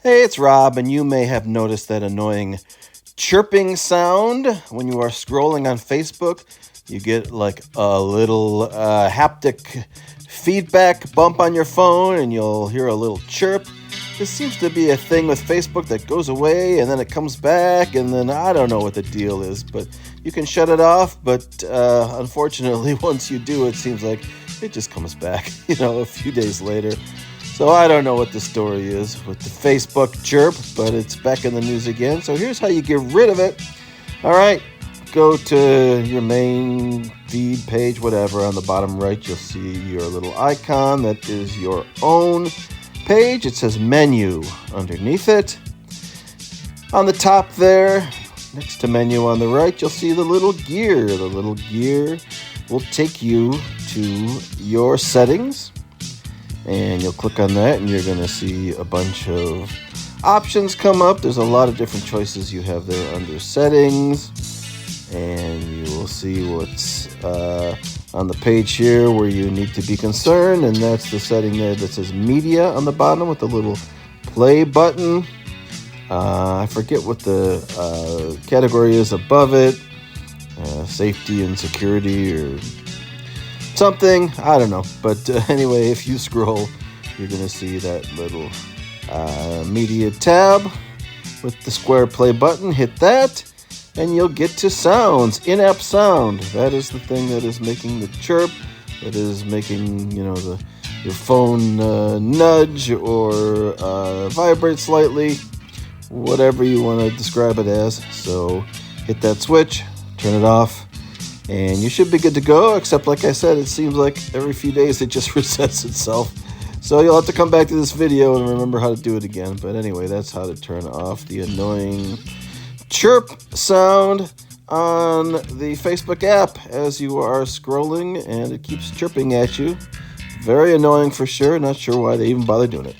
Hey, it's Rob, and you may have noticed that annoying chirping sound when you are scrolling on Facebook. You get like a little haptic feedback bump on your phone, and you'll hear a little chirp. This seems to be a thing with Facebook that goes away, and then it comes back, and then I don't know what the deal is, but you can shut it off, but unfortunately, once you do, it seems like it just comes back, a few days later. So I don't know what the story is with the Facebook chirp, but it's back in the news again. So here's how you get rid of it. All right, go to your main feed page, whatever. On the bottom right, you'll see your little icon that is your own page. It says menu underneath it. On the top there, next to menu on the right, you'll see the little gear. The little gear will take you to your settings. And you'll click on that and you're going to see a bunch of options come up. There's a lot of different choices you have there under settings. And you will see what's on the page here where you need to be concerned. And that's the setting there that says media on the bottom with the little play button. I forget what the category is above it. Safety and security or something, I don't know, but anyway, if you scroll, you're going to see that little media tab with the square play button. Hit that, and you'll get to sounds, in-app sound. That is the thing that is making the chirp, that is making, your phone nudge or vibrate slightly, whatever you want to describe it as. So hit that switch, turn it off, and you should be good to go, except like I said, it seems like every few days it just resets itself. So you'll have to come back to this video and remember how to do it again. But anyway, that's how to turn off the annoying chirp sound on the Facebook app as you are scrolling, and it keeps chirping at you. Very annoying for sure. Not sure why they even bother doing it.